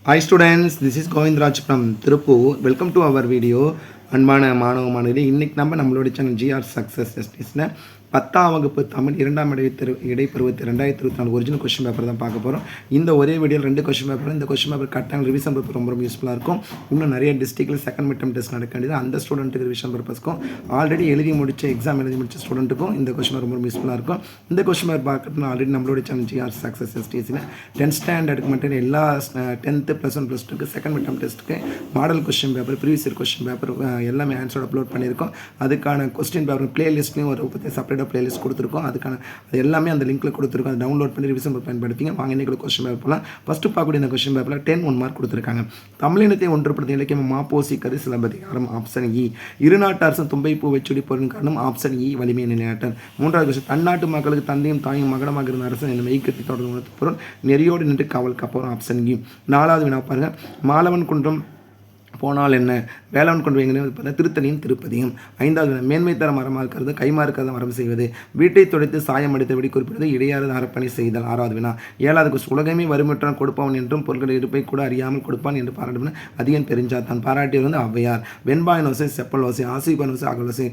Hi students, this is Govindraj from Tirupur. Welcome to our video. அன்பான மாணவ மாணவர்களே, இன்றைக்கி நம்மளோட சேனல் ஜிஆர் சக்ஸஸ் எஸ்டிஸில் 10ஆம் வகுப்பு தமிழ் 2ஆம் இடைப்பருவத்து 2024 ஒரிஜினல் கொஸ்டின் பேப்பர் தான் பார்க்க போகிறோம். இந்த ஒரே வீடியோவில் 2 கொஸ்டின் பேப்பர். இந்த கொஸ்டின் பேப்பர் கரெக்டான ரிவிஷன் பேப்பர் ரொம்ப யூஸ்ஃபுல்லாக இருக்கும். இன்னும் நிறைய டிஸ்ட்ரிக்டில் செகண்ட் மிட் டெஸ்ட் நடக்க வேண்டியது. அந்த ஸ்டூடெண்ட்டுக்கு ரிவிஷன் பர்பஸ்க்கும் ஆல்ரெடி எக்ஸாம் எழுதி முடிச்ச ஸ்டூடெண்ட்டுக்கும் இந்த கொஸ்டின் ரொம்ப யூஸ்ஃபுல்லாக இருக்கும். இந்த கொஸ்டின் பேப்பர் பார்க்கணும்னா ஆல்ரெடி நம்மளோட சேனல் ஜிஆர் சக்ஸஸ் எஸ்டிஸில் 10th ஸ்டாண்டர்டுக்கு மட்டும் எல்லா 10th +1 +2 செகண்ட் மிட் டெஸ்ட்டுக்கு model question paper, previous year question paper எல்லாமே ஆன்சர் அப்லோட் பண்ணியிருக்கோம். அதுக்கான கொஸ்டின் பேப்பர் பிளேலிஸ்ட்லையும் ஒரு செப்பரேட்டாக பிளேலிஸ்ட் கொடுத்துருக்கோம். அதுக்கான அது எல்லாமே அந்த லிங்க்கில் கொடுத்துருக்கோம். அதை டவுன்லோட் பண்ணி ரிவிஷன் பயன்படுத்திங்க. வாங்க இன்றைக்கி கொஸ்டின் பேப்பர் போகலாம். ஃபஸ்ட்டு பார்க்கக்கூடிய இந்த கொஸ்டின் பேப்பரில் 10 மார்க் கொடுத்துருக்காங்க. தமிழினத்தை ஒன்றுபடுத்த இலக்கியம் மாப்போசி கரு சிலப்பதிகாரம் ஆப்ஷன் இ. இருநாட்டு அரசன் தும்பை பூ வெச்சுடி பொருள் காரணம் ஆப்ஷன் இ வலிமை நிலையாட்டன். மூன்றாவது கொஸ்டின் தன்னாட்டு மக்களுக்கு தந்தையும் தாயும் மகனமாக இருந்த அரசன் என்னை மெய்கட்டி தொடர்ந்து உணர்த்து பொருள் நெறியோடு நின்று காவல் காப்போம் ஆப்ஷன் இ. 4வது வினா பாருங்க. மாலவன் குன்றம் போனால் என்ன, வேளாண் கொண்டு வைங்க திருத்தணியும் திருப்பதியும். 5வது மேன்மை தர மரமாக இருக்கிறது கைமா இருக்கிறத மரம் செய்வது, வீட்டை துடைத்து சாயம் அடித்தபடி குறிப்பிடுவது இடையாறு அரப்பணி செய்தல். 6வது வினா. 7வது கொஸ்டின் உலகமே வறுமற்றான் கொடுப்பவன் என்றும் பொருட்களை இருப்பை கூட அறியாமல் கொடுப்பான் என்று பாராட்டு அதிகம் தெரிஞ்சாத்தான். பாராட்டியவர் வந்து ஔவையார். வெண்பாயின் ஓசை செப்பல் ஓசை, ஆசிப்பான் ஓசை அகல் ஓசை,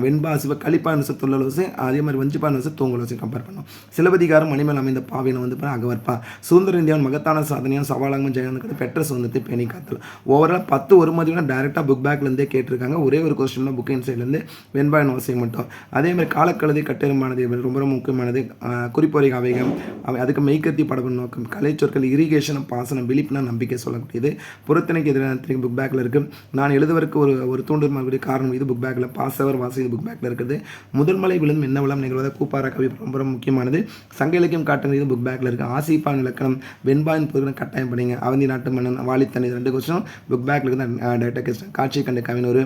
வெண்பா சிவ களிப்பான் ஓசை துள்ளல் ஓசை, அதே மாதிரி வஞ்சிப்பான் ஓசை தூங்கல் ஓசை கம்பேர் பண்ணோம். சிலப்பதிகாரம் மணிமேல் அமைந்த பாவினை வந்து அகவற்பா. சுதந்திர இந்தியாவின் மகத்தான சாதனையும் சவாலாகவும் ஜெயலலிதா பெற்ற சுதந்திரத்தை பேணி காத்தல். ஓவரால் 10 ஒரு மதியம் டைரெக்டாக புக் பேக்லேருந்தே கேட்டிருக்காங்க. ஒரே ஒரு கொஸ்டின் புக் இன்சைட்லேருந்து வெண்பாயின் ஓசை மட்டும். அதேமாதிரி காலக்கழுதை கட்டெருமானது ரொம்ப ரொம்ப முக்கியமானது. குறிப்பொறை அவைகம் அதுக்கு மெய்கத்தி படப்பின் நோக்கம், கலைச்சொற்கள், இரிகேஷன், பாசனம், விழிப்புனா நம்பிக்கை சொல்லக்கூடியது. புறத்தினைக்கு எதிரான புக் பேக்கில் இருக்குது. நான் எழுதுவதற்கு ஒரு தூண்டல் மாதிரி காரணம் இது புக் பேக்கில். பாசவர் வாசி இது புக் பேக்கில் இருக்குது. முதல்மலை விழுந்தும் என்ன வளம் நிகழ்வதை கூப்பார கவி ரொம்ப ரொம்ப முக்கியமானது. சங்க இலக்கியம் காட்டுறது இது புக் பேக்கில் இருக்குது. ஆசிப்பான் இலக்கணம், வெண்பாயின் பொருட்களை கட்டாயம் படிங்க. அவந்தி நாட்டு மன்னன், வாலித்தன், இது 2 கொஸ்டினும் புக் பேக்கில் இருக்குது. காட்சி கண்ட கவினூர்,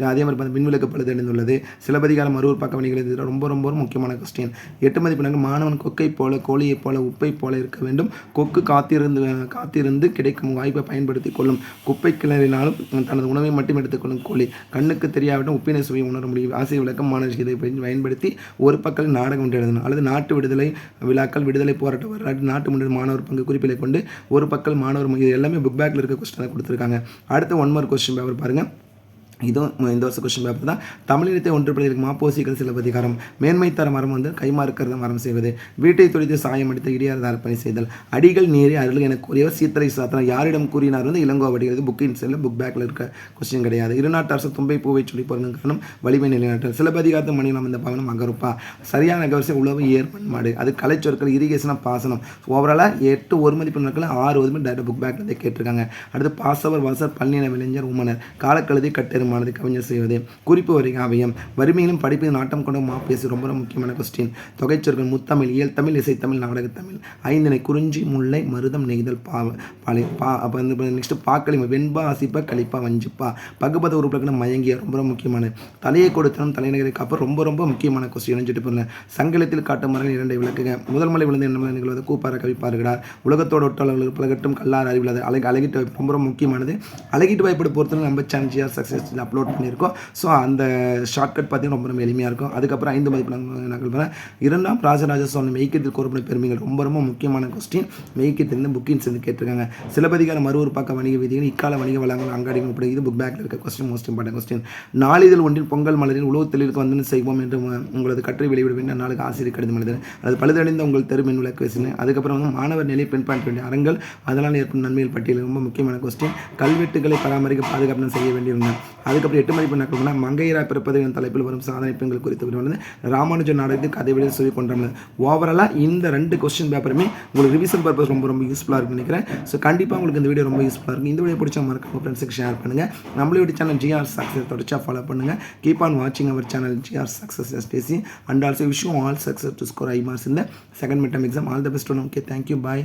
அதே மாதிரி மின்விளக்கு பழுதடைந்துள்ளது. சிலப்பதிகாரம் மறுவர் பக்க வணிகள், இது ரொம்ப ரொம்ப முக்கியமான கொஸ்டின். 8 மதிப்பெண்கள். மாணவன் கொக்கை போல கோழியை போல உப்பை போல இருக்க வேண்டும். கொக்கு காத்திருந்து கிடைக்கும் வாய்ப்பை பயன்படுத்தி கொள்ளும். குப்பை கிளறினாலும் தனது உணவை மட்டும் எடுத்துக்கொள்ளும் கோழி. கண்ணுக்கு தெரியாவிட்டும் உப்பினை சுவையை உணர முடியும். ஆசை விளக்கம் மாணவர்கள் இதை பயன்படுத்தி ஒரு பக்கம் நாடகம் ஒன்று எழுதணும். அல்லது நாட்டு விடுதலை விழாக்கள், விடுதலை போராட்ட வரலாற்று, நாட்டு முன்னேற்ற மாணவர் பங்கு குறிப்பிலை கொண்டு ஒரு பக்கம் மாணவர் இது எல்லாமே புக் பேக்கில் இருக்க கொஸ்டினை கொடுத்துருக்காங்க. அடுத்து 1 மார்க் கொஸ்டின் பேப்பர் பாருங்கள். இதுவும் இந்த வருஷம் கொஸ்டின் பேப்பர் தான். தமிழினத்தை ஒன்றுபடுவதற்கு மாப்போசிகள் சிலப்பதிகாரம். மேன்மை தர மரம் வந்து கைமா இருக்கிறத மரம் செய்வது, வீட்டை துடைத்து சாயம் அடித்து இடியாரத அரப்பணி செய்தல், அடிகள் நேரி அருள் என கூறியவர் சீத்தரை சாத்தனா. யாரிடம் கூறினார் வந்து இளங்கோவடிகள். புக் இன்சைடில் புக் பேக்கில் இருக்க கொஸ்டின் கிடையாது. இருநாட்டு அரசு தும்பை பூவை சொல்லி போகிற காரணம் வலிமை நிலைநாட்டல். சிலப்பதிகாரத்தை மணியில் அமைந்த பாவனம் அகருப்பா. சரியான அகவரிசை உழவு ஏற்பன்மாடு. அது கலைச்சொற்கள், இரிகேஷனாக பாசனம். ஓவராலாக 8 ஒரு மதிப்பு நாட்கள் 6 டேரக்ட் புக் பேக்கில் கேட்டிருக்காங்க. அடுத்து பாசவர் வாசர் பல்லின விளைஞர் உமனர், காலக்கழுதை கட்டெரு மானது கவிஞர் செய்வது, குறிப்பு வரை அவையம், வறுமையிலும் படிப்பில் நாட்டம் கொண்ட மாப்பேசி ரொம்ப முக்கியமான கொஸ்டின். தொகைச்சொற்கள் முத்தமிழ், இயல் தமிழ், இசைத்தமிழ், நாடகத்தமிழ். 5 குறிஞ்சி முல்லை மருதம் நெய்தல் பாலை அப்போ வந்து நெக்ஸ்ட் பாக்களி, வெண்பா அசிப்பா கலிப்பா வஞ்சிப்பா. பகுபத உறுப்பினர்கள் மயங்கிய ரொம்ப முக்கியமான. தலையை கொடுத்தனும் தலைநகரை காப்ப ரொம்ப ரொம்ப முக்கியமான கொஸ்டின் சொல்லிட்டு போனேன். சங்கலத்தில் காட்டும் மரங்கள் 2 விளக்குக. முதல்மலை விழுந்து என்ன நிகழ்வது கூப்பார கவி பாருகிறார். உலகத்தோடு ஒட்டாளர்கள் பலகட்டும் கல்லார் அறிவில்லாத அழகிட்டு ரொம்ப ரொம்ப முக்கியமானது. அழகிட்டு வாய்ப்பட பொறுத்தவரை நம்ம சேனல் ஜிஆர் சக்ஸஸ் அப்லோட் பண்ணியிருக்கோம். ஸோ அந்த ஷார்ட்கட் பார்த்தீங்கன்னா ரொம்ப ரொம்ப எளிமையாக இருக்கும். அதுக்கப்புறம் 5 மதிப்பு நகல் பண்ண 2ஆம் ராஜராஜ சோழன் மெய்க்கத்தில் கூறப்படும் பெருமைகள் ரொம்ப ரொம்ப முக்கியமான கொஸ்டின். மெய்க்கத்திலிருந்து புக்கின் சேர்ந்து கேட்டிருக்காங்க. சிலப்பதிகாரம் மறுவர் பக்க வணிக விதிகள், இக்கால வணிக வளங்கள், அங்காடிகள் உட்பட இது புக் பேக்கில் இருக்க கொஸ்டின். Most important question. நாளிதழ் ஒன்றில் பொங்கல் மலரில் உலகத்தொழிலுக்கு வந்து செய்வோம் என்று உங்களது கற்றை வெளியிட வேண்டும். நாளுக்கு ஆசிரியர் கடிதம் எழுதுகிறேன். அது பழுதடைந்த உங்கள் தெரு மின் விளக்கு வச்சுன்னு. அதுக்கப்புறம் வந்து மாணவர் நிலை பின்பற்ற வேண்டிய அறங்கள், அதனால் ஏற்படும் நன்மைகள் பட்டியல் ரொம்ப முக்கியமான கொஸ்டின். கல்வெட்டுகளை பராமரிக்க பாதுகாப்பு செய்ய வேண்டியிருந்தேன். அதுக்கப்புறம் 8 மதிப்பு நக்கல்னா மங்கையரா பிறப்பது தலைப்பில் வரும் சாதனை பெண்கள் குறித்து ராமானுஜன் நாடகத்துக்கு கதை விட சொல்லி கொண்டாங்க. ஓவராலாக இந்த 2 கொஸ்டின் பேப்பருமே உங்களுக்கு ரிவிஷன் பர்பஸ் ரொம்ப ரொம்ப யூஸ்ஃபுல்லாக இருக்குன்னு நினைக்கிறேன். ஸோ கண்டிப்பாக உங்களுக்கு இந்த வீடியோ ரொம்ப யூஸ்ஃபுல்லாக இருக்கும். இந்த வீடியோ பிடிச்ச மறக்காம ஃப்ரெண்ட்ஸுக்கு ஷேர் பண்ணுங்கள். நம்மளோட சேனல் ஜிஆர் சக்ஸஸ் தொடர்ச்சியாக ஃபாலோ பண்ணுங்கள். கீப் ஆன் வாட்சிங் our channel GR success STC and also wish you all success to score high marks in the second midterm exam. All the best to you. Okay, thank you. Bye.